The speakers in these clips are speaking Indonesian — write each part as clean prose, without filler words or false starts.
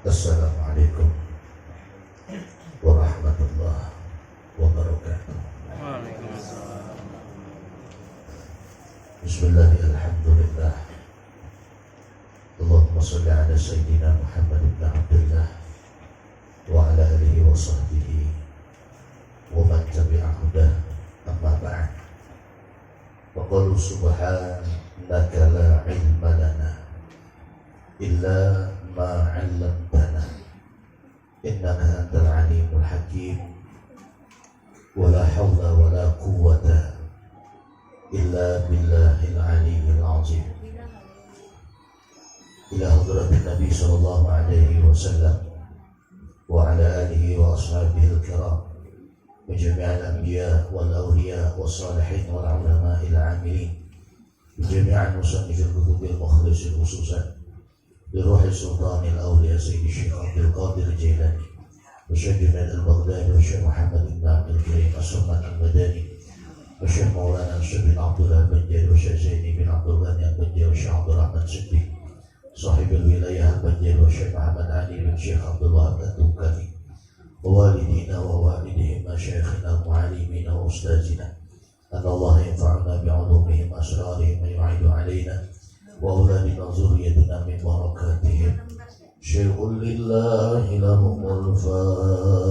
Assalamualaikum warahmatullahi wabarakatuh. Bismillahirrahmanirrahim. Allahumma salli ala Sayyidina Muhammad ibn Abdullah wa ala alihi wa sahbihi wa man tabi'ahudah, amma ba'd. Wa qalu subhanaka la ilma lana illa ma 'allamtana innaka antal alimul hakim wa la hawla wa la quwwata illa billahil aliyyil azim. Ila hadratin Nabi sallallahu alaihi wasallam wa ala alihi wa ashabihi al-kiram wa jami'al anbiya wal awliya was salihin wal ulama'il 'amilin wa jami'al musannifil kutubil mukhlisin khususan بروح السلطان الأولياء سيد الشيخ عبد القادر الجيلاني وشيخ جمال البغدادي والشيخ محمد بن عبد الكريم السلطان المدني والشيخ مولانا الشيخ بن عبد الله البنجاري والشيخ زيني بن عبد الغني البنجاري والشيخ عبد الرحمن الصديق صاحب الولاية البنجاري والشيخ محمد علي بن شيخ عبد الوهاب الدكاني ووالدينا ووالدهم مشايخنا ومعلمينا وأستاذنا أن الله ينفعنا بعلومهم أسرارهم ويعيد علينا وأولادنا وذريتنا من بركاتهم. شيء لله لهم الفاتحة.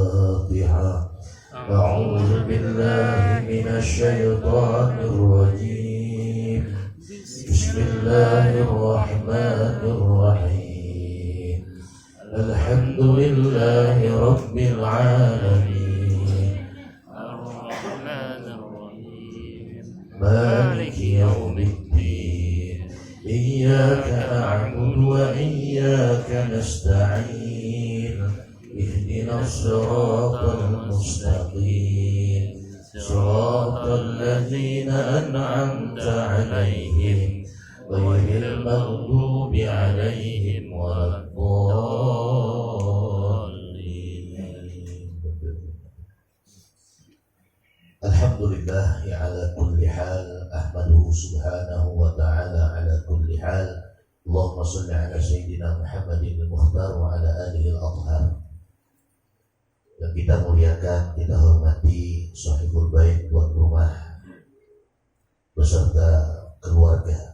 أعوذ بالله من الشيطان الرجيم. بسم الله الرحمن الرحيم. الحمد لله رب العالمين الرحمن الرحيم مالك يوم الدين إياك نعبد وإياك نستعين اهدنا الصراط المستقيم صراط الذين أنعمت عليهم غير المغضوب عليهم ولا الضالين. Alhamdulillah ala kulli hal, ahmaduhu subhanahu wa ta'ala ala kulli hal. Allahumma salli ala Sayyidina Muhammadin al-Mukhtar wa ala alihi al-Athhar. Yang kita muliakan, kita hormati sahibul bait, tuan rumah beserta keluarga,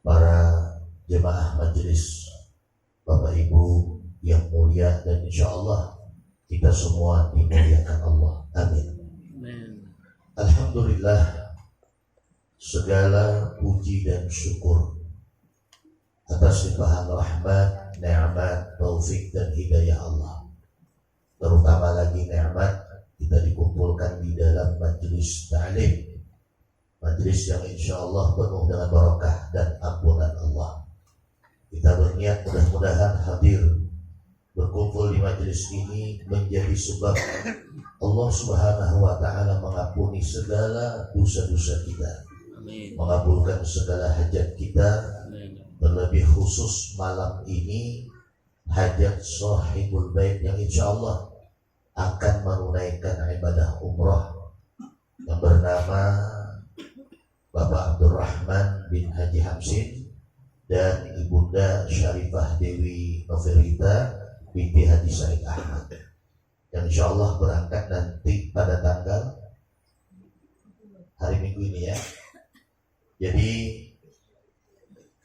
para jemaah majelis, Bapak Ibu yang mulia, dan insya Allah kita semua dimuliakan Allah. Amin. Alhamdulillah, segala puji dan syukur atas limpahan rahmat, nikmat, taufik dan hidayah Allah. Terutama lagi nikmat kita dikumpulkan di dalam majelis ta'lim, majelis yang insya Allah penuh dengan barakah dan ampunan Allah. Kita berniat mudah-mudahan hadir berkumpul di majelis ini menjadi sebab Allah Subhanahu wa ta'ala mengampuni segala dosa-dosa kita. Amin. Mengabulkan segala hajat kita. Amin. Terlebih khusus malam ini hajat sahibul bait yang insya Allah akan menunaikan ibadah umrah yang bernama Bapak Abdurrahman bin Haji Hamsin dan Ibunda Syarifah Dewi Noverita binti Haji Said Ahmad, yang insya Allah berangkat nanti pada tanggal hari Minggu ini ya. Jadi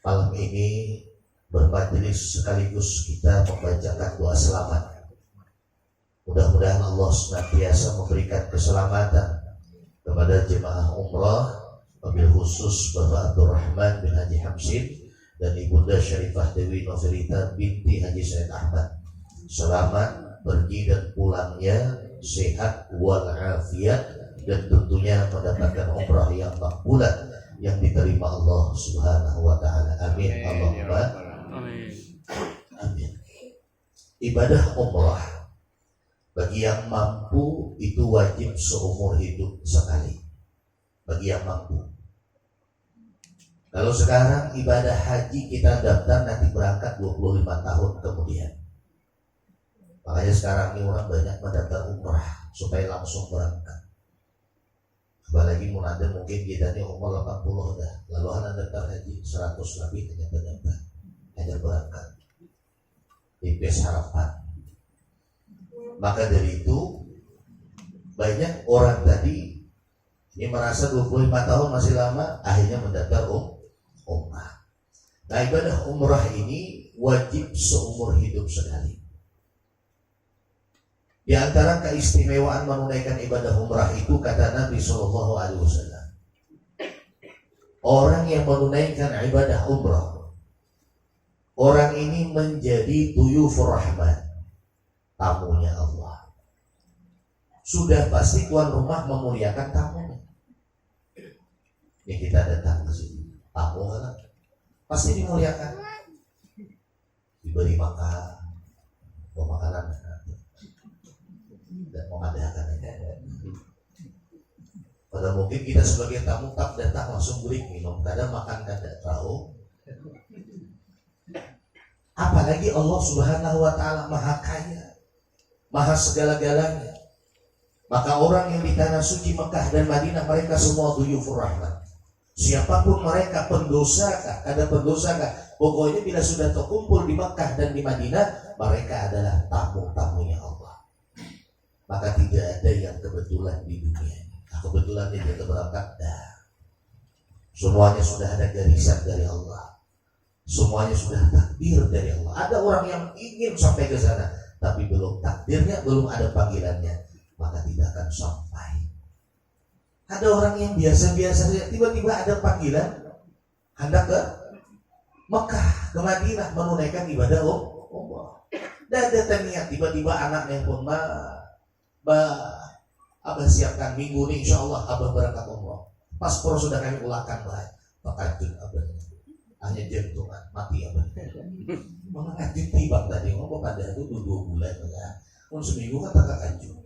malam ini bermajelis sekaligus kita membacakan doa selamat. Mudah-mudahan Allah senantiasa memberikan keselamatan kepada jemaah umrah, wabil khusus Bapak Abdurrahman bin Haji Hamsin dan Ibunda Syarifah Dewi Noverita binti Haji Said Ahmad. Selamat pergi dan pulangnya, sehat walafiat, dan tentunya mendapatkan umrah yang makbulah yang diterima Allah Subhanahu wa ta'ala. Amin. Allahumma amin. Ibadah umrah bagi yang mampu itu wajib seumur hidup sekali. Bagi yang mampu. Kalau sekarang ibadah haji kita daftar nanti berangkat 25 tahun kemudian. Makanya sekarang ini orang banyak mendaftar umrah supaya langsung berangkat. Apalagi munada mungkin kita ini umur 80 dah. Lalu anda daftar haji 100 lebih hanya berangkat. tipis harapan. Maka dari itu banyak orang tadi ini merasa 25 tahun masih lama, akhirnya mendaftar umrah. Nah, ibadah umrah ini wajib seumur hidup sekali. Di antara keistimewaan menunaikan ibadah umrah itu kata Nabi Shallallahu Alaihi Wasallam, orang yang menunaikan ibadah umrah, orang ini menjadi tuyufur rahman, tamunya Allah. Sudah pasti tuan rumah memuliakan tamunya. Ini kita datang ke sini, tamu kan pasti dimuliakan, diberi makan, makanan dan mengadakan ini. Pada mungkin kita sebagai tamu tak datang langsung break minum, kadang makan kada tahu. Apalagi Allah Subhanahu Wa Taala maha kaya, maha segala-galanya. Maka orang yang di tanah suci Mekah dan Madinah mereka semua duyufur rahman. Siapapun mereka, pendosa kah, ada pendosa kah, pokoknya bila sudah terkumpul di Mekah dan di Madinah, mereka adalah tamu-tamunya Allah. Maka tidak ada yang kebetulan di dunia ini. Nah, kebetulan dia berangkat, semuanya sudah ada garisan dari Allah. Semuanya sudah takdir dari Allah. Ada orang yang ingin sampai ke sana, tapi belum takdirnya, belum ada panggilannya, maka tidak akan sampai. Ada orang yang biasa-biasa saja, tiba-tiba ada panggilan hendak ke Mekah, ke Madinah menunaikan ibadah umrah. Dan ada niat tiba-tiba anaknya pun abah siapkan minggu ini insya Allah abah berangkat umrah. Paspor sudah kami ulangkan baik, pakajun abahnya. Hanya jantungan mati abah. Mengajun tiba tadi ngomong pada itu 2 bulan ya. Seminggu kata kakajun.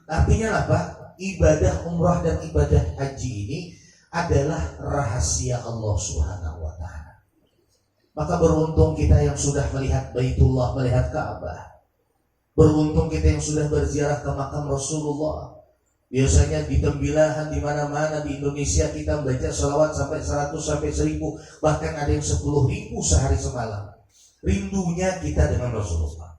Artinya apa? Ibadah umrah dan ibadah haji ini adalah rahasia Allah Subhanahu Wa Taala. Maka beruntung kita yang sudah melihat Baitullah, melihat Ka'bah. Beruntung kita yang sudah berziarah ke makam Rasulullah. Biasanya di tembilahan di mana-mana di Indonesia kita membaca salawat sampai 100 sampai 1000, bahkan ada yang 10.000 sehari semalam. Rindunya kita dengan Rasulullah.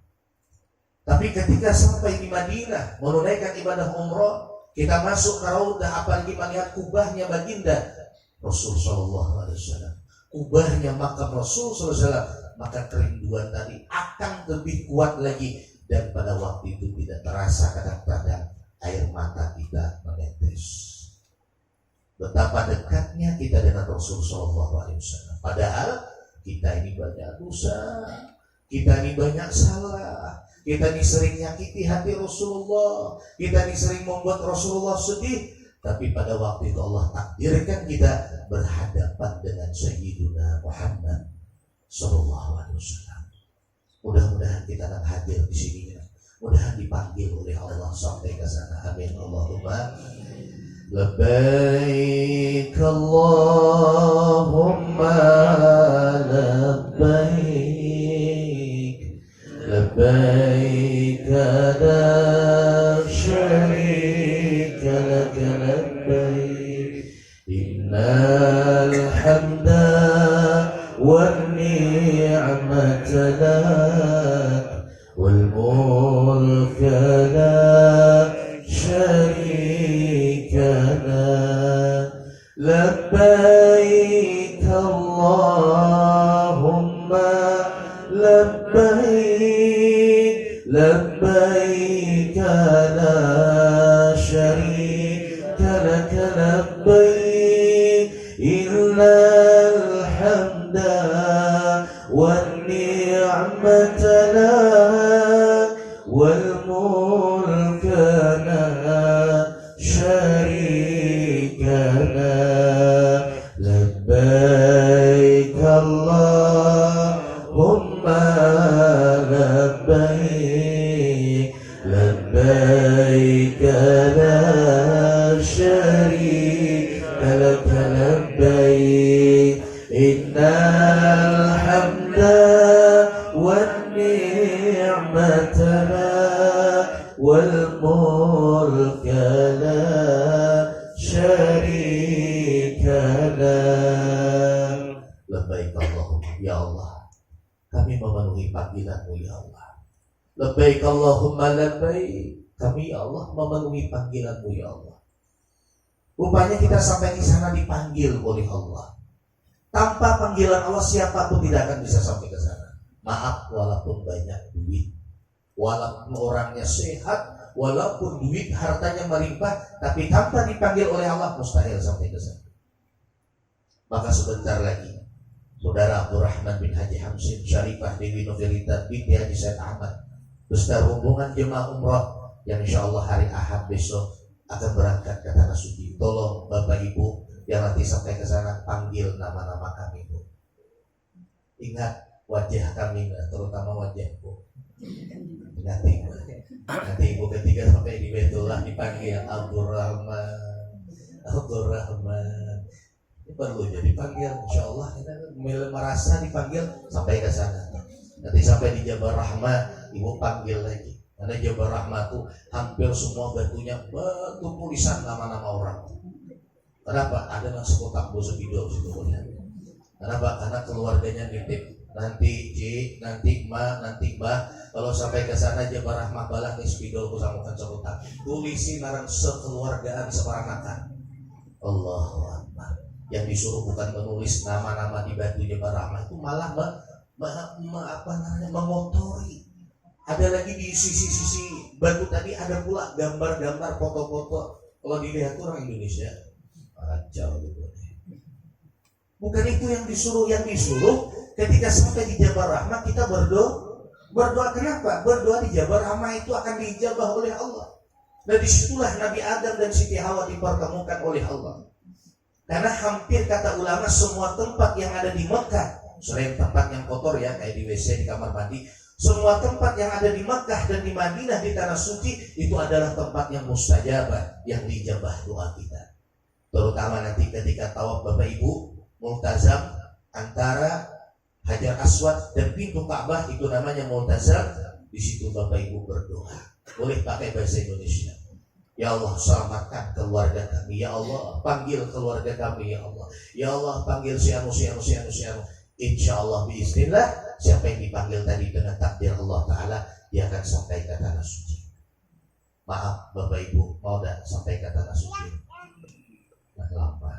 Tapi ketika sampai di Madinah menunaikan ibadah umrah, kita masuk ke Raudah, apalagi melihat kubahnya baginda Rasul Sallallahu Alaihi Wasallam, kubahnya makam Rasul Sallallahu Alaihi Wasallam, maka kerinduan tadi akan lebih kuat lagi, dan pada waktu itu tidak terasa kadang-kadang air mata kita menetes. Betapa dekatnya kita dengan Rasul Sallallahu Alaihi Wasallam. Padahal kita ini banyak dosa, kita ini banyak salah. Kita ini sering nyakiti hati Rasulullah, kita ini sering membuat Rasulullah sedih. Tapi pada waktu itu Allah takdirkan kita berhadapan dengan Sayyiduna Muhammad Sallallahu Alaihi Wasallam. Mudah-mudahan kita akan hadir di sini. Mudah dipanggil oleh Allah sampai ke sana. Amin. Allahumma labbaik Allahumma labbaik. لبيك لا شريك لك لبيك إن الحمد والنعمة لك والملك لا شريك لك لبيك اللهم لبيك لبيك لا شريك لك لبيك إن الحمد والنعمة لك والملك لا شريك لك لبيك اللهم لبيك لبيك لا شريك لك لبيك إن الحمد والنعمة لك والملك لا شريك لك. لبيك اللهم. Ya Allah, kami memenuhi memenuhi panggilan-Mu ya Allah. Labbaik Allahumma labbaik, kami ya Allah memenuhi panggilan-Mu ya Allah. Rupanya kita sampai di sana dipanggil oleh Allah. Tanpa panggilan Allah siapapun tidak akan bisa sampai ke sana. Maaf, walaupun banyak duit, walaupun orangnya sehat, walaupun duit hartanya melimpah, tapi tanpa dipanggil oleh Allah mustahil sampai ke sana. Maka sebentar lagi Saudara Abdurrahman bin Haji Hamsin Syarifah Dewi Novelita binti Haji Said Ahmad beserta rombongan jemaah umrah yang insya Allah hari Ahad besok akan berangkat ke Tanah Suci. Tolong Bapak Ibu yang nanti sampai ke sana panggil nama-nama kami, Bu. Ingat wajah kami, terutama wajahku. Ingat Ibu. Nanti Ibu ketika sampai di Baitullah dipanggil Abdurrahman. Ini perlu jadi panggil, insya Allah kita merasa dipanggil sampai ke sana. Nanti sampai di Jabal Rahmah, Ibu panggil lagi. Karena Jabal Rahmah itu hampir semua batunya batu tulisan nama-nama orang. Kenapa? Ada nasi kotak bos video situ. Kenapa? Karena keluarganya nitip. Nanti Ci, nanti Ma, nanti Mbah. Kalau sampai ke sana Jabal Rahmah balah nih spidol kusamukan sekotak. Tulisi narang sekeluargaan seperanakan. Allahu Akbar. Yang disuruh bukan menulis nama-nama di batu Jabal Rahmah itu malah mengotori. Ada lagi di sisi-sisi batu tadi ada pula gambar-gambar foto-foto. Kalau dilihat orang Indonesia kacau gitu. Bukan itu yang disuruh. Yang disuruh ketika sampai di Jabal Rahmah kita berdoa. Kenapa? Berdoa di Jabal Rahmah itu akan diijabah oleh Allah. Dan disitulah Nabi Adam dan Siti Hawa dipertemukan oleh Allah. Karena hampir kata ulama semua tempat yang ada di Mekah, selain tempat yang kotor ya kayak di WC, di kamar mandi, semua tempat yang ada di Mekah dan di Madinah di Tanah Suci itu adalah tempat yang mustajabah, yang dijabah doa kita. Terutama nanti ketika tawaf Bapak Ibu multazam antara Hajar Aswad dan pintu Ka'bah itu namanya multazam. Di situ Bapak Ibu berdoa. Boleh pakai bahasa Indonesia. Ya Allah selamatkan keluarga kami. Ya Allah panggil keluarga kami. Ya Allah. Ya Allah panggil si anu. Insya Allah biiznillah siapa yang dipanggil tadi dengan takdir Allah Ta'ala dia akan sampai ke Tanah Suci. Maaf Bapak Ibu mau dah sampai ke Tanah Suci. Nah lama.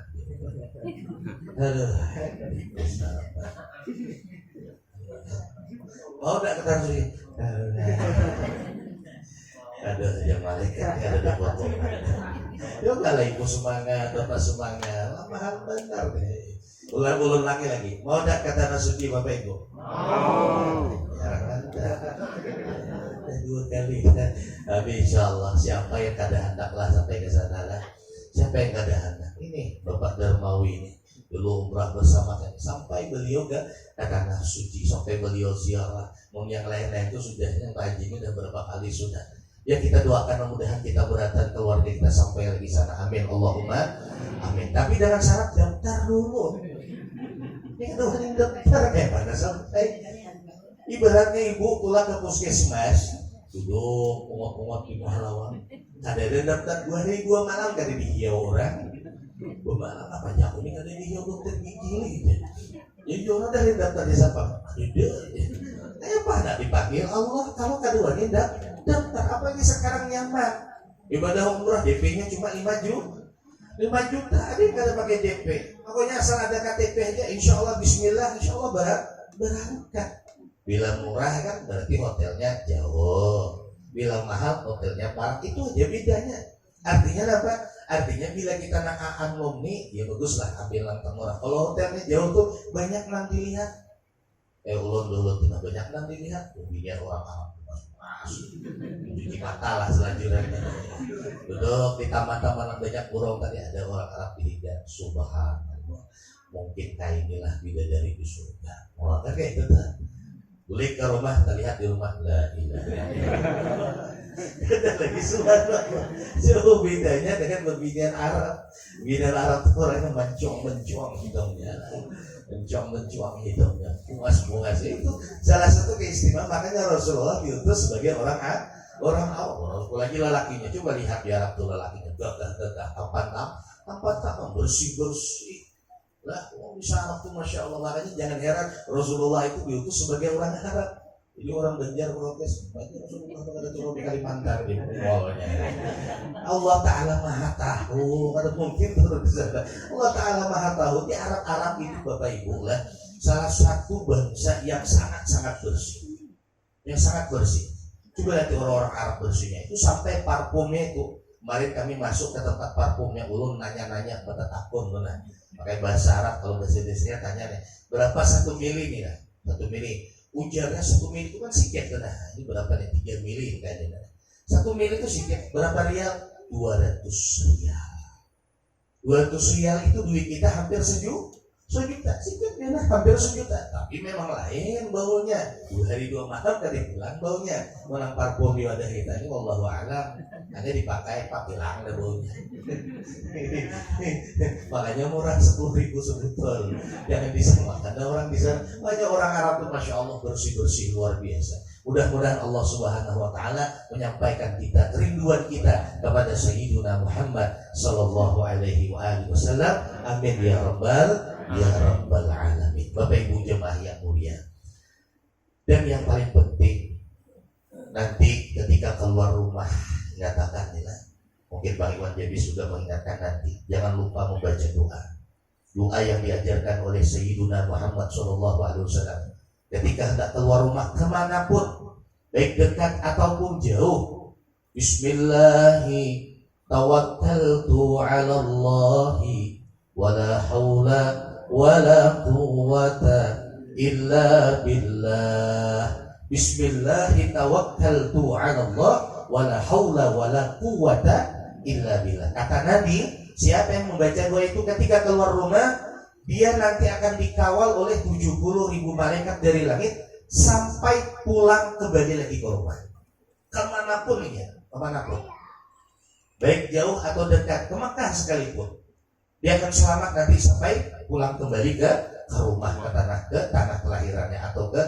Mau dah ke Tanah Suci. Ada yang malaikat, ada potong. Yuk kalau Ibu semangat, Bapak semangat, lama bentar deh. Ulang lagi. Mau tak kata Nasuci Bapak Ibu? Mau. Dua kali. Tapi insya Allah siapa yang kada hendaklah sampai ke sana lah. Siapa yang kada hendak? Ini Bapak Darmawi ini dulu umrah bersama kami sampai beliau ke Tanah Suci, sampai beliau ziarah. Mau yang lain-lain itu sudah yang Haji ini udah berapa kali sudah. Ya kita doakan mudah-mudahan kita beratan keluarga kita sampai lagi sana. Amin Allahumma amin. Tapi dengan syarat daftar dulu. Ini kan orang daftar kayak mana sampai. Ibaratnya Ibu pulang ke puskesmas, duduk pungut-pungut di pahlawan. Ada daftar 2 hari 2 malam kada dihiau orang. 2 malam apa jauh ini kada dihiau dokter gigi gitu. Jadi orang dari daftar di siapa? Apa nak dipanggil Allah kalau keduanya daftar apa ini sekarang nyaman ibadah umrah DP-nya cuma 5 juta ada yang kada pakai DP pokoknya asal ada KTP aja insya Allah bismillah insya Allah berangkat. Bila murah kan berarti hotelnya jauh, bila mahal hotelnya parah, itu aja bedanya. Artinya apa? Artinya bila kita nak nih ya baguslah ambil yang murah. Kalau hotelnya jauh tuh banyak nang dilihat. Ulun tidak banyak nang dilihat. Biar orang Arab cuci mata lah selanjutnya. Duduk di taman-taman yang banyak burung tadi ada orang Arab dilihat. Subhanallah. Mungkin kayak inilah bidadari di surga. Orang kan kayak itu kan. Boleh ke rumah terlihat di rumah la ilaha illallah. Ada lagi subhanallah. Jauh bedanya dengan pembinaan Arab. Pembinaan Arab itu orangnya mencuang hidungnya. Mencuang hidungnya. Pungas itu salah satu keistimewaan. Makanya Rasulullah diutus sebagai orang awam. Lagi lelakinya. Coba lihat di Arab tuh lelakinya. Gagah, tampan bersih. Lah, bisa Arab tuh Masya Allah. Makanya jangan heran Rasulullah itu diutus sebagai orang Arab. Jadi orang Banjar protes, banyak Rasulullah ada turun di Kalimantan di mallnya. Allah Ta'ala Maha Tahu, ada mungkin terus Allah Ta'ala Maha Tahu. Di Arab itu Bapak Ibu lah, salah satu bangsa yang sangat bersih, Coba lihat orang-orang Arab bersihnya itu sampai parfumnya itu. Kemarin kami masuk ke tempat parfumnya, ulun nanya-nanya pada takun benar. Pakai bahasa Arab, kalau bahasa Indonesia tanya nih, berapa 1 mili nih lah? 1 mili. Ujarnya 1 mili itu kan sikit nah. Ini berapa nih? 3 mili kayaknya. 1 mili itu sikit. Berapa rial? 200 rial. 200 rial itu duit kita hampir sejuta. Sikit ya nah, hampir sejuta. Tapi memang lain baunya. 2 hari 2 malam tadi pulang baunya. Menang parfum di wadah kita ini, wallahu a'lam. Hanya dipakai pak hilang dah baunya. Makanya murah 10.000 sebotol. Jangan disamakan. Ada orang bisa, banyak orang Arab itu masya Allah bersih luar biasa. Mudah-mudahan Allah Subhanahu Wa Taala menyampaikan kita kerinduan kita kepada Sayyidina Muhammad Sallallahu Alaihi Wasallam. Amin ya rabbal alamin. Bapak Ibu jemaah yang mulia. Dan yang paling penting, nanti ketika keluar rumah, katakan mungkin Bang Iwan Jabi sudah mengingatkan nanti, jangan lupa membaca doa yang diajarkan oleh Sayyidina Muhammad SAW ketika hendak keluar rumah kemanapun, baik dekat ataupun jauh. Bismillahi tawakkaltu ala Allahi wala hawla wala quwwata illa billah. Bismillahi tawakkaltu ala Allah wala haula wala quwwata illa billah. Kata Nabi, siapa yang membaca doa itu ketika keluar rumah, dia nanti akan dikawal oleh 70.000 malaikat dari langit sampai pulang kembali lagi ke rumah. Kemanapun ya, kemanapun. Baik jauh atau dekat, ke Makkah sekalipun. Dia akan selamat nanti sampai pulang kembali ke rumah, ke tanah kelahirannya atau ke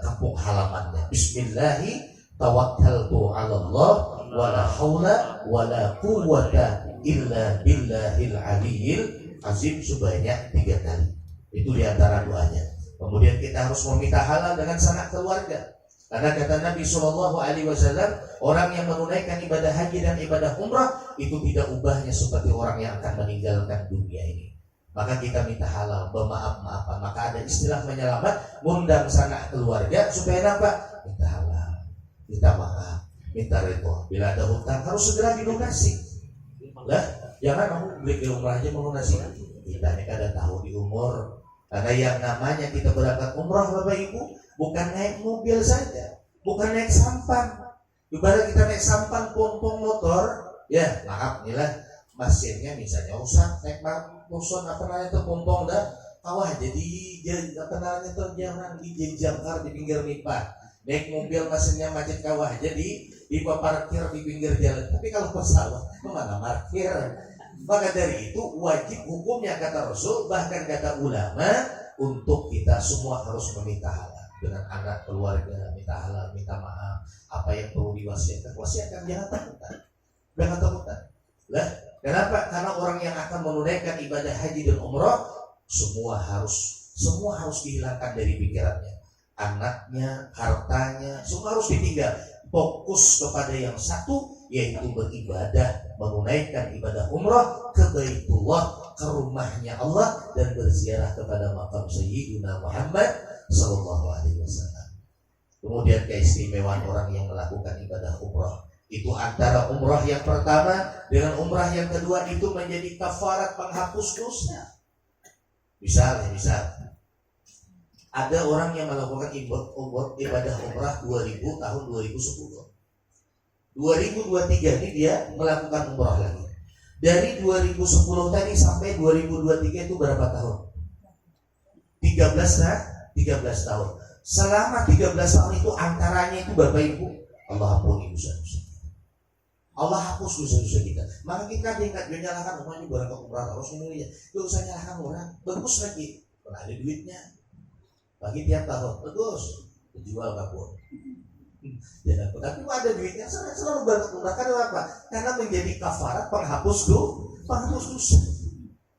kampung halamannya. Bismillahi tawakkaltu 'ala Allah wala haula wala quwwata illa billahil aliyyil azim sebanyak 3 kali. Itu diantara doanya. Kemudian kita harus meminta halal dengan sanak keluarga. Karena kata Nabi Shallallahu Alaihi Wasallam, orang yang menunaikan ibadah haji dan ibadah umrah itu tidak ubahnya seperti orang yang akan meninggalkan dunia ini. Maka kita minta halal, bermaaf-maafan. Maka ada istilah menyelamat, ngundang sanak keluarga supaya apa? Minta halal, minta maaf, minta ridho. Bila ada hutang harus segera dilunasi. Lah, jangan mau beli ke umrah aja melunasi. Kita ini kada tahu di umur. Karena yang namanya kita berangkat umrah Bapak Ibu, bukan naik mobil saja, bukan naik sampan. Ibarat kita naik sampan pompong motor, ya maaf inilah mesinnya misalnya rusak, naik muson apa namanya itu pompong dah kawah jadi apa namanya itu jangan dijangkar di pinggir pipa. Naik mobil mesinnya macet kawah jadi parkir di pinggir jalan. Tapi kalau pesawat kemana parkir? Maka dari itu wajib hukumnya kata Rasul, bahkan kata ulama, untuk kita semua harus meminta halal dengan anak keluarga, minta halal, minta maaf, apa yang perlu wasiatkan jangan takutan. Lah, kenapa? Karena orang yang akan menunaikan ibadah haji dan umrah semua harus dihilangkan dari pikirannya, anaknya, hartanya, semua harus ditinggal. Fokus kepada yang satu, yaitu beribadah, menunaikan ibadah umrah ke Baitullah, ke rumahnya Allah, dan berziarah kepada makam Sayyidina Muhammad Sallallahu Alaihi Wasallam. Kemudian keistimewaan orang yang melakukan ibadah umrah itu antara umrah yang pertama dengan umrah yang kedua itu menjadi kafarat penghapus dosa. Misal ada orang yang melakukan ibadah umrah 2000 tahun 2010. 2023 ini dia melakukan umrah lagi. Dari 2010 tadi sampai 2023 itu berapa tahun? 13 tahun. Selama 13 tahun itu antaranya itu Bapak Ibu, Allah ampuni dosa-dosa. Allah hapus dosa-dosa kita. Maka kita ingat menyalahkan orang ini berangkat umrah harus ini. Tidak usah nyalahkan orang. Bagus lagi. Kalau ada duitnya. Bagi tiap tahun bagus, dijual kapur. Jangan, tapi ada duitnya selalu berangkat umrah. Karena apa? Karena menjadi kafarat penghapus dosa.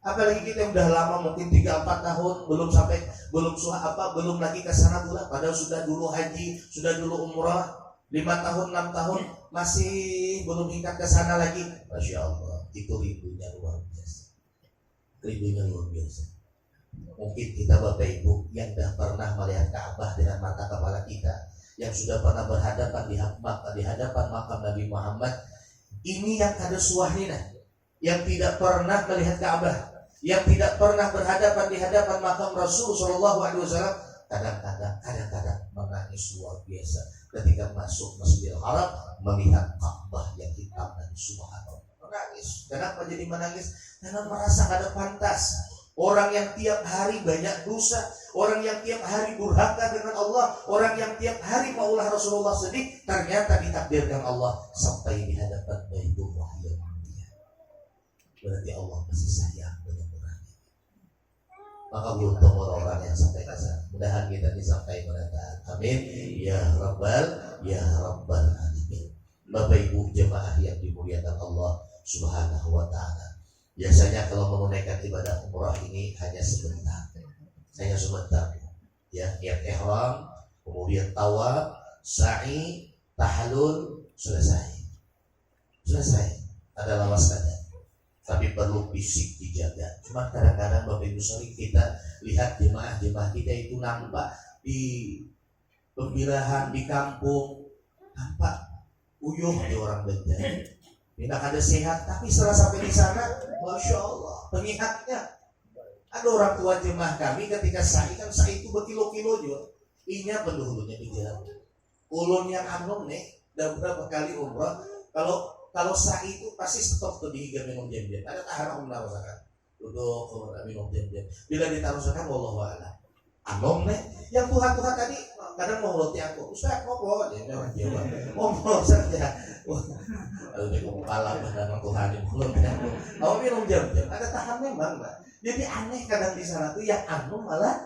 Apalagi kita yang udah lama mungkin 3-4 tahun belum lagi ke sana pula, padahal sudah dulu haji, sudah dulu umrah 5 tahun 6 tahun masih belum tingkat ke sana lagi. Masya Allah, itu rindunya luar biasa. Rindunya luar biasa. Mungkin kita Bapak Ibu yang sudah pernah melihat Ka'bah dengan mata kepala kita, yang sudah pernah berhadapan di hadapan makam Nabi Muhammad, ini yang kada suahina, yang tidak pernah melihat Ka'bah, yang tidak pernah berhadapan di hadapan makam Rasul Shallallahu Alaihi Wasallam, kadang-kadang menangis luar biasa ketika masuk Masjidil Haram melihat Ka'bah yang hitam dan subhanallah. Menangis. Kenapa jadi menangis? Karena merasa kada pantas. Orang yang tiap hari banyak dosa, orang yang tiap hari durhaka dengan Allah, orang yang tiap hari maulah Rasulullah sedih, ternyata ditakdirkan Allah sampai di hadapan Baitullah yang mulia. Berarti Allah masih sayang dengan orang. Maka beruntung orang-orang yang sampai ke sana. Mudahan kita disampai mereka. Amin. Ya Rabbal Alamin. Bapak Ibu jemaah yang dimuliakan Allah Subhanahu wa Ta'ala. Biasanya kalau menunaikan ibadah umrah ini hanya sebentar, ya, niat ihram, kemudian tawaf, sa'i, tahallul, selesai, ada lawas saja. Tapi perlu fisik dijaga. Cuma kadang-kadang Bapak Ibu sering kita lihat jemaah kita itu nampak di pembilahan di kampung, nampak uyuh di orang Banjar. Tidak ada sehat, tapi setelah sampai di sana, Masya Allah, pengingatnya. Ada orang tua jemaah kami ketika sa'i itu berkilo-kilo juga. Inya pendahulunya di jalan. Ulun yang anom nih, dan beberapa kali umrah, kalau sa'i itu pasti stop tuh di higa minum jam-jam. Ada tahan umrah rasakan. Duduk minum jam-jam. Bila ditaruh sana, wallahu a'lam. Anom nih, yang Tuhan tadi kadang mau roti aku, Ustaz ngobrol aja, ngobrol saja. Lalu dia kepala dengan Tuhan di mulut aku. Kalau minum jam-jam, ada tahan memang, Mbak. Jadi aneh kadang di sana tuh yang anu malah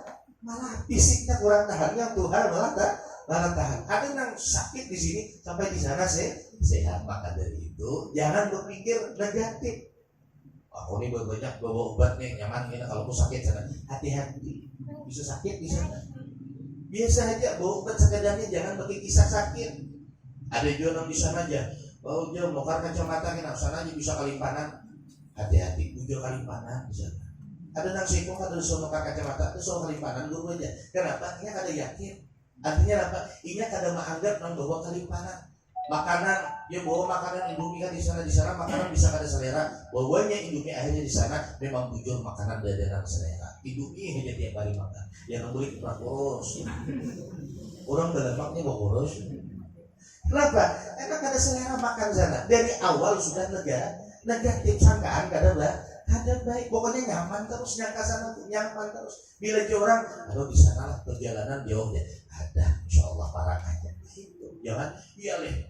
fisiknya kurang tahan, yang Tuhan malah tahan. Ada yang sakit di sini sampai di sana sehat. Maka dari itu jangan berpikir negatif. Aku ini banyak bawa obat nih, nyaman nih. Kalau aku sakit sana, hati-hati, bisa sakit di sana. Biasa aja bawa obat sekedarnya, jangan pakai kisah sakit. Ada juga yang di sana aja. Oh jauh mokar kacamata kena sana aja bisa kalimpanan. Hati-hati, ujung kalimpanan di sana. Ada nang sekong ada soal mokar kacamata, itu soal kalimpanan dulu aja. Kenapa? Ini kada yakin. Artinya apa? Ini kada menganggap nang bawa kalimpanan. Makanan, dia bawa makanan Indomie kan di sana makanan bisa kada selera. Bawanya Indomie akhirnya di sana memang bujur makanan dadanan selera. Indomie aja tiap hari makan. Yang beli kurang boros. Orang dalamnya bawa boros. Kenapa? Karena kada selera makan sana. Dari awal sudah negatif sangkaan kada baik. Pokoknya nyaman terus, nyangka sana tuh nyaman terus. Bila orang, aduh di sana lah perjalanan jauhnya. Ada, insya Allah parah aja. Jangan, iya leh.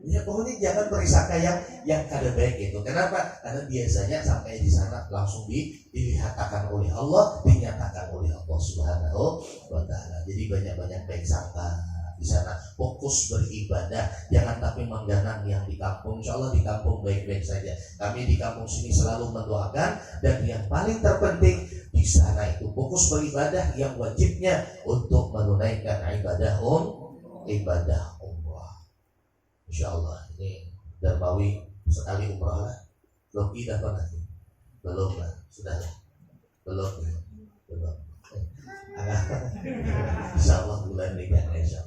Ya pokoknya jangan berisaka yang kada baik itu. Kenapa? Karena biasanya sampai di sana langsung dilihatkan oleh Allah, dinyatakan oleh Allah Subhanahu wa Ta'ala. Jadi banyak-banyak baik sangka di sana, fokus beribadah, jangan tapi mengganang yang di kampung. Insya Allah di kampung baik-baik saja. Kami di kampung sini selalu mendoakan, dan yang paling terpenting di sana itu fokus beribadah yang wajibnya untuk menunaikan ibadah umrah. Insya Allah ini Darmawi sekali umrah lah. Belum tidak pernah? Belum lah, sudah lah. Belum. Insya Allah bulan ini kan, insya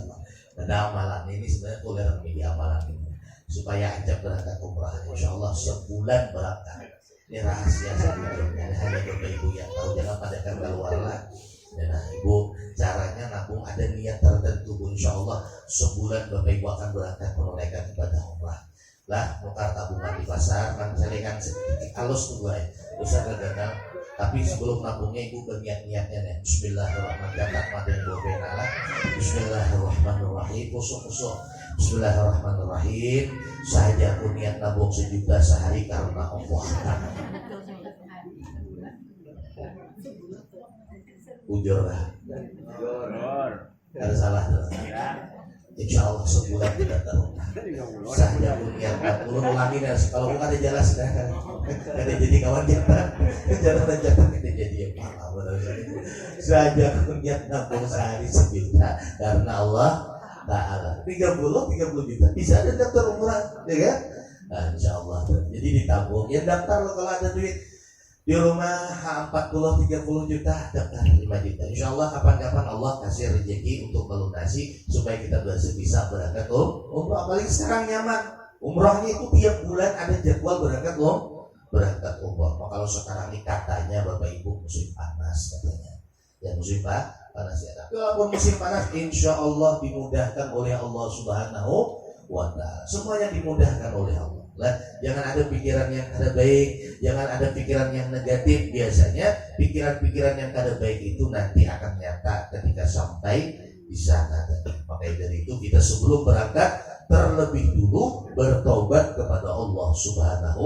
Allah. Dan amalan ini sebenarnya boleh media amalan ini supaya ajak berangkat umrah. Insya Allah sebulan berangkat. Ini rahasia sebenarnya, hanya Bapak Ibu yang tahu, jangan pada keluar lah. Nah Ibu, caranya nabung ada niat tertentu. Insya Allah sebulan Bapak Ibu akan berangkat menunaikan ibadah umrah. Lah nukar tabungan di pasar, kan saya kan sedikit halus tuh gue, besar gagal. Tapi sebelum nabungnya Ibu berniat-niatnya nih. Bismillahirrahmanirrahim. Bismillahirrahmanirrahim. Kusuk. Bismillahirrahmanirrahim. Saja aku niat nabung 1 juta sehari karena Allah. Ujur lah. Ada salah tuh. Insya Allah sebulan kita tahu. Saja niat ulun ulangi kalau bukan ada jelas dah. Kada jadi kawan kita. Jangan kita jadi apa benar. Saja niat nabung sehari 1 juta karena Allah Ta'ala. 30 juta bisa ada daftar umrah, ya kan? Nah, insya Allah. Jadi ditabung. Ya daftar kalau ada duit di rumah 40-30 juta daftar 5 juta. Insya Allah kapan-kapan Allah kasih rezeki untuk melunasi supaya kita bisa berangkat umrah. Apalagi sekarang nyaman, umrahnya itu tiap bulan ada jadwal berangkat umrah. Nah, kalau sekarang ini katanya Bapak Ibu musim panas katanya, ya musim panas ya. Tapi walaupun musim panas, insya Allah dimudahkan oleh Allah Subhanahu wa Ta'ala. Semuanya dimudahkan oleh Allah. Lah, jangan ada pikiran yang kada baik, jangan ada pikiran yang negatif. Biasanya pikiran-pikiran yang kada baik itu nanti akan nyata ketika sampai di sana. Maka dari itu kita sebelum berangkat terlebih dulu bertobat kepada Allah Subhanahu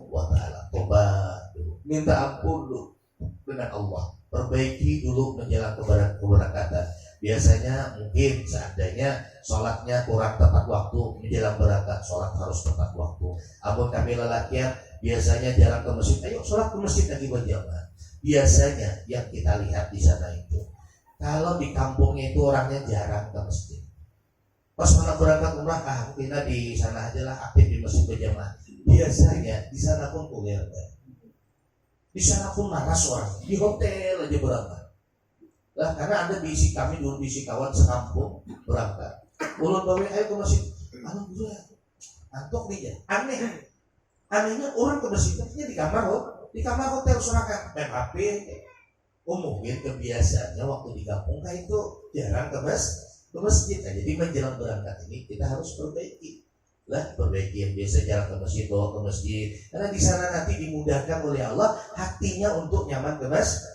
wa Ta'ala. Tobat dulu, minta ampun dulu dengan Allah, perbaiki dulu menjelang keberangkatan. Biasanya mungkin seandainya sholatnya kurang tepat waktu menjelang berangkat, sholat harus tepat waktu. Amun kami lelakian biasanya jarang ke masjid, ayo sholat ke masjid lagi berjamaah. Biasanya yang kita lihat di sana itu, kalau di kampungnya itu orangnya jarang ke masjid. Pas mana berangkat umrah, mungkin di sana aja lah aktif di masjid berjamaah. Biasanya di sana pun kuliah, di sana pun malas orang, di hotel aja berangkat. Lah karena ada bisi kami dulu bisi kawan sekampung berangkat. Ulun bawa ayo ke masjid. Anu dulu ya. Antuk dia. Anehnya orang ke masjidnya di kamar hotel Surakarta main HP. Mungkin kebiasaannya waktu di kampung kayak itu jarang ke masjid. Nah, jadi menjelang berangkat ini kita harus perbaiki. Lah perbaiki yang biasa jarang ke masjid bawa ke masjid. Karena di sana nanti dimudahkan oleh Allah hatinya untuk nyaman ke masjid.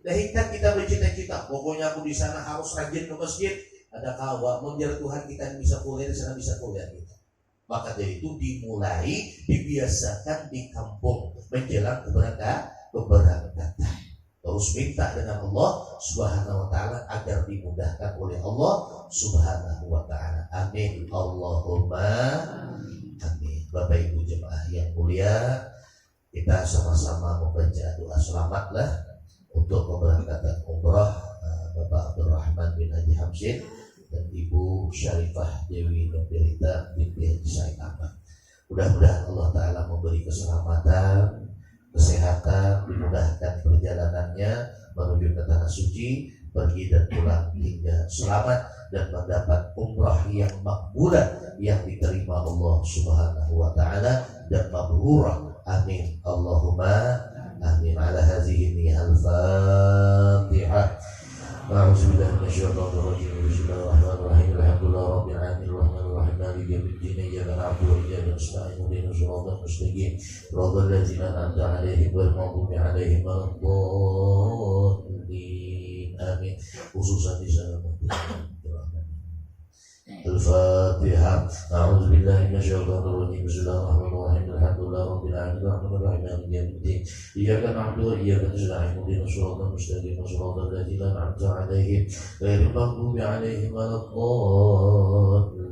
Dahingkan kita bercita-cita, pokoknya aku di sana harus rajin ke masjid. Ada kawan menjadi Tuhan kita yang bisa kuliah di sana bisa kuliah gitu. Maka dari itu dimulai dibiasakan di kampung menjelang keberangkatan. Terus minta dengan Allah Subhanahu wa Ta'ala agar dimudahkan oleh Allah Subhanahu wa Ta'ala. Amin. Allahumma amin. Bapak Ibu jemaah yang mulia, kita sama-sama membaca doa selamatlah untuk keberangkatan umrah Bapak Abdurrahman bin Haji Hamzin dan Ibu Syarifah Dewi Nurdirita binti Haji Said Ahmad. Mudah-mudahan Allah Ta'ala memberi keselamatan, kesehatan, dimudahkan perjalanannya menuju ke tanah suci, pergi dan pulang hingga selamat dan mendapat umrah yang makbulah yang diterima Allah Subhanahu wa Ta'ala dan mabrurah. Amin. Allahumma amin. Ala hadhihi al-Fatihah. A'udzu billahi minasyaitonir rajim. Bismillahirrahmanirrahim. Alhamdulillahi rabbil alamin. Arrahmanir rahim. Maliki yaumiddin. Iyyaka na'budu wa iyyaka nasta'in. Ihdinas siratal mustaqim. Siratal ladzina an'amta 'alaihim ghairil maghdubi 'alaihim waladdallin. Amin. Khususan di sana Al-Fatihah. A'udzu billahi minasyaitonir rajim. Bismillahirrahmanirrahim. Alhamdulillahi rabbil alamin. Arrahmanir rahim. Maliki yaumiddin. Iyyaka na'budu wa iyyaka nasta'in. Ihdinas siratal mustaqim. Siratal ladzina an'amta 'alaihim ghairil maghdubi 'alaihim waladdallin.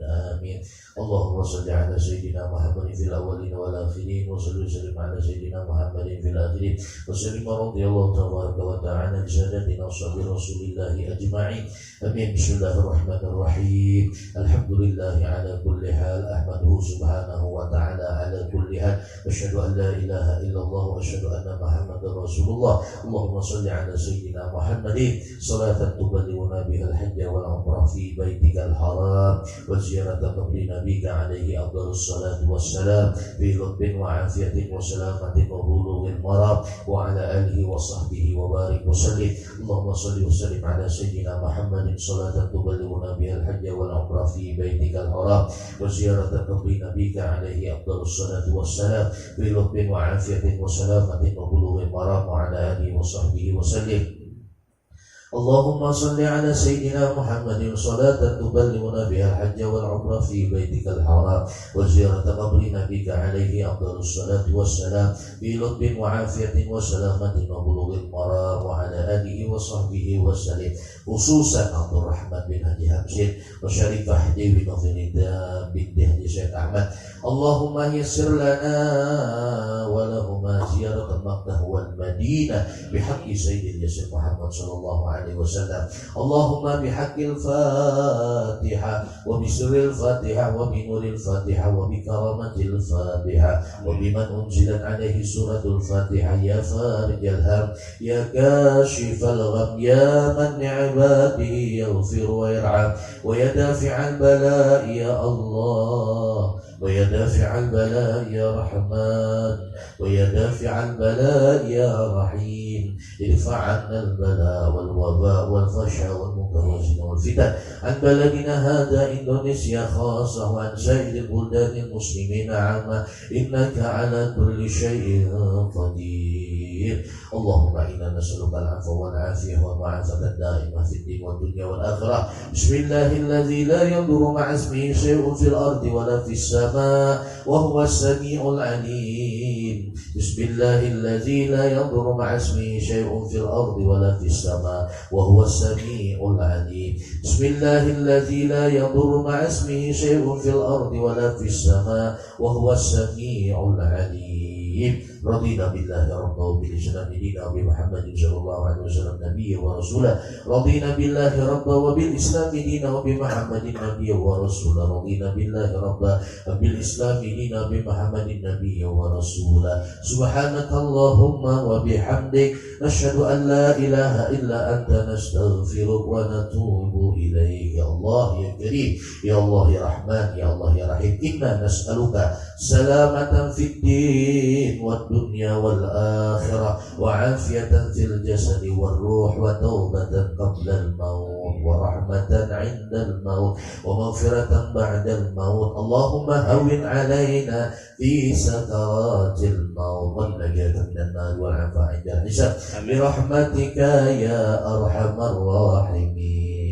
Amin. Allahumma shalli ala sayyidina Muhammadin fil awwalin wal akhirin wa salli wa sallim ala sayyidina Muhammadin fil akhirin wa sallim radhiyallahu tabaraka wa ta'ala li sadatina ashabi Rasulillah ajma'in. Amin. Bismillahirrahmanirrahim. Alhamdulillahi ala kulli hal. Ahmaduhu subhanahu wa ta'ala ala kulli hal. Asyhadu an la ilaha illallah wa asyhadu anna Muhammadar Rasulullah. Allahumma shalli ala sayyidina Muhammadin salatan tuballighuna bihal hajja wal umrah fi baitikal haram wa ziyarata qabri nabika alaihi afdhalus salatu wassalam fi lutfin wa afiyatin wa salamatin wa bulughil marad wa ala alihi wa sahbihi wa barik wa sallim. Allahumma shalli wa sallim ala sayyidina Muhammadin salatan tuballighuna bihal hajja wal umrah fi baitikal haram wa ziyarata qabri nabika alaihi afdhalus salatu wassalam fi lutfin wa afiyatin wa salamatin wa bulughil marad wa ala alihi wa sahbihi wa sallim. اللهم صل على سيدنا محمد صلاة تبلغنا بها الحج والعمرة في بيتك الحرام وزيارة قبر نبيك عليه أفضل الصلاة والسلام بلطف وعافية وسلامة وبلوغ المرام وعلى آله وصحبه وسلم خصوصا عبد الرحمن بن هادي حمزين وشريف حدي بن بنت هادي شيخ أحمد اللهم يسر لنا ولهما زيارة مكة والمدينة بحق سيد اليسير محمد صلى الله عليه وسلم اللهم بحق الفاتحة وبسر الفاتحة وبنور الفاتحة وبكرامة الفاتحة وبمن أنزلت عليه سورة الفاتحة يا فارج الهم يا كاشف الغم يا من عباده يغفر ويرحم ويا دافع البلاء يا الله ويا دافع البلاء يا رحمن ويا دافع البلاء يا رحيم ارفع عنا البلاء والوباء والفحشاء والمنكر والزنا والفتن عن بلدنا هذا إندونيسيا خاصة وعن سائر البلدان المسلمين عامة إنك على كل شيء قدير اللهم إنا نسألك العفو والعافية والمعافاة الدائمة في الدين والدنيا والآخرة بسم الله الذي لا يضر مع اسمه شيء في الأرض ولا في السماء وهو السميع العليم بسم الله الذي لا يضر مع اسمه شيء في الأرض ولا في السماء وهو السميع العليم بسم الله الذي لا يضر مع اسمه شيء في الأرض ولا في السماء وهو السميع العليم رضينا بالله ربا وبالإسلام دينا وبمحمد صلى الله عليه وسلم نبيا ورسولا رضينا بالله ربا وبالإسلام دينا وبمحمد نبيا ورسولا رضينا بالله ربا وبالإسلام دينا وبمحمد نبيا ورسولا سبحانك اللهم وبحمدك نشهد أن لا إله إلا أنت نستغفرك ونتوب إليك يا الله يا كريم يا الله يا رحمن يا الله يا رحيم إنا نسألك سلامة في الدين والدنيا والآخرة وعافية في الجسد والروح وتوبة قبل الموت ورحمة عند الموت ومغفرة بعد الموت اللهم هون علينا في سكرات الموت والنجاة من النار والعفو عند الحساب برحمتك يا أرحم الراحمين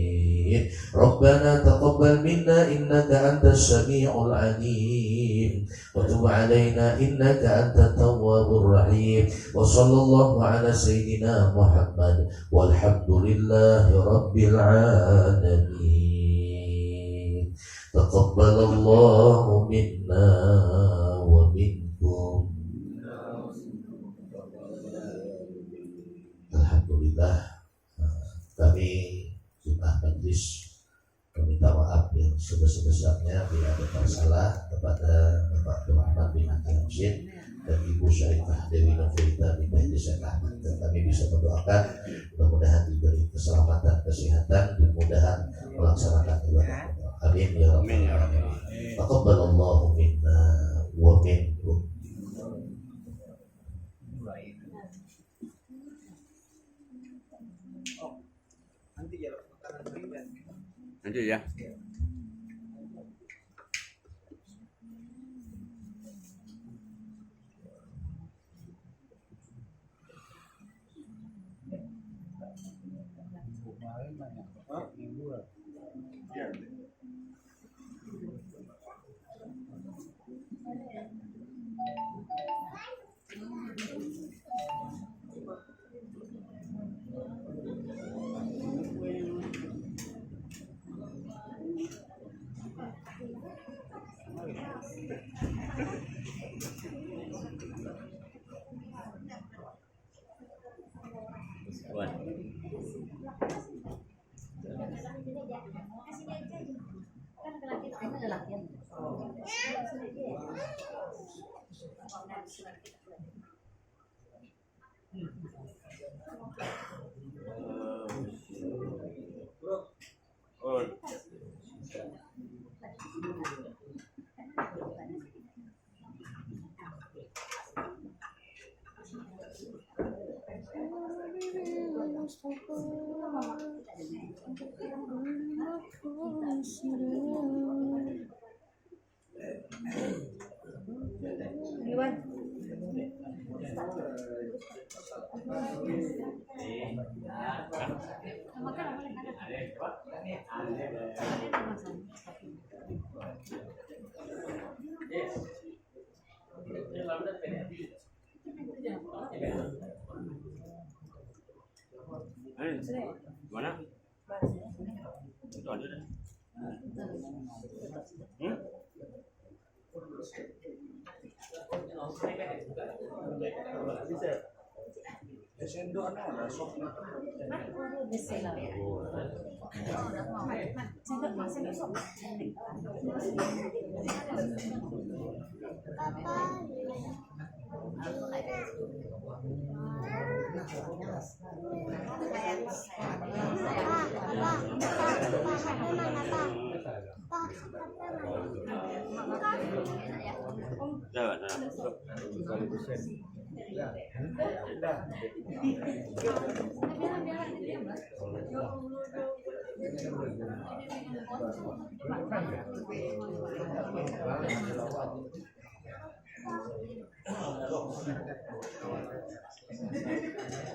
ربنا تقبل منا إنك أنت السميع العليم وتب علينا إنك أنت التواب الرحيم وصلى الله على سيدنا محمد والحمد لله رب العالمين تقبل الله منا ومنكم. Alhamdulillah, kami jemaah majlis meminta maaf yang sebesar-besarnya bila ada masalah kepada Bapak Abdurrahman bin Hamzin dan Ibu Syarifah Dewi Novita di Desa Ahmad, dan kami bisa mendoakan mudah-mudahan diberi keselamatan, kesehatan, dan mudahan melaksanakan ibadah. Amin ya rabbal alamin. Taqabbalallahu minna wa minkum. Lanjut ya. Mana? Itu ada dah.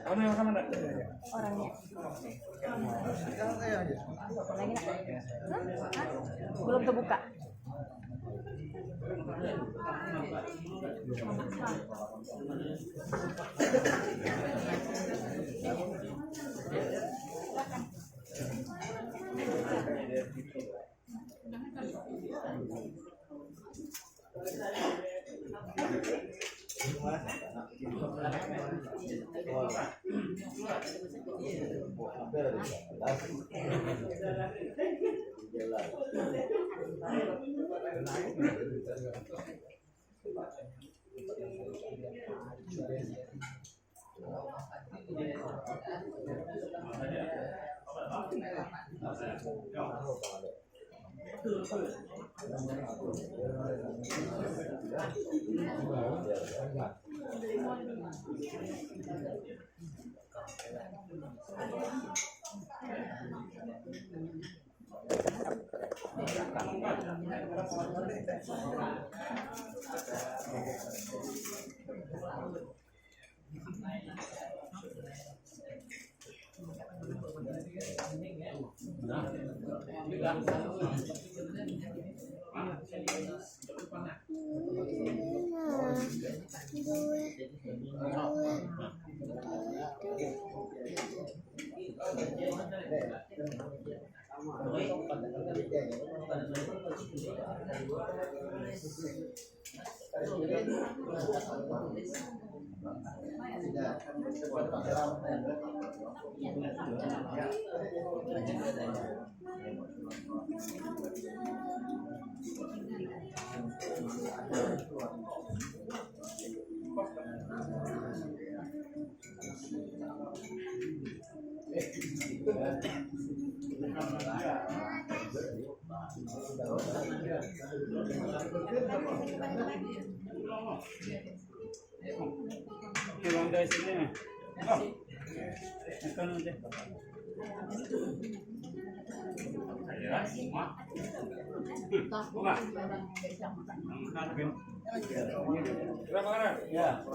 Kamu yang sama enggak? Orangnya. Lagi nak? Belum terbuka. Pulang dari sini. Makan aja. Berapa orang? Ya.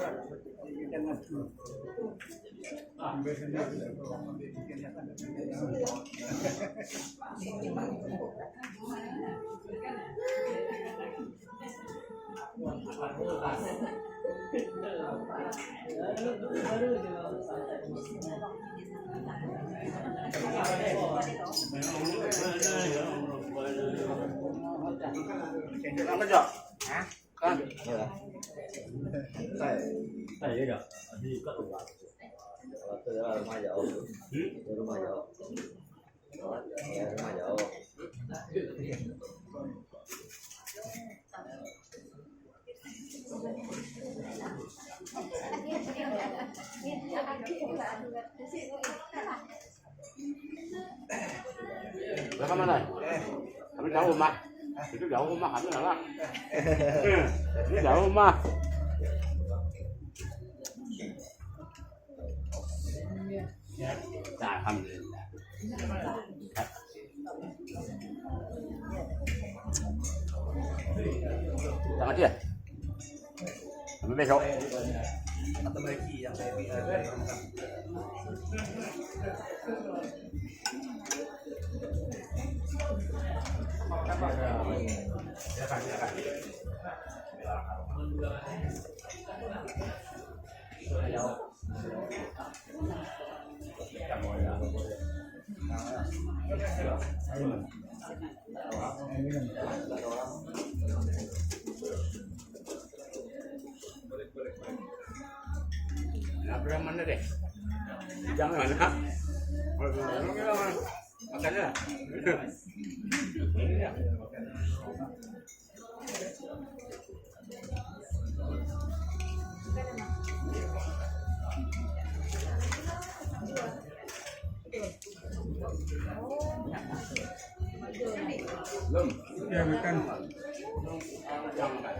Apa Jok? Kan? Iya enggak? Diikat enggak? Kalau itu ya rumah jauh. Rumah jauh. Ya rumah jauh. Berapa mana? Kami jauh rumah. Itu jauh rumah kami lah. Ini jauh rumah. Alhamdulillah. Jangan dia. Sampai besok. Atau bagi yang saya Nah, yang mana deh? Jangan mana? Makannya lah. Belum. Ya makan. Jangan makan.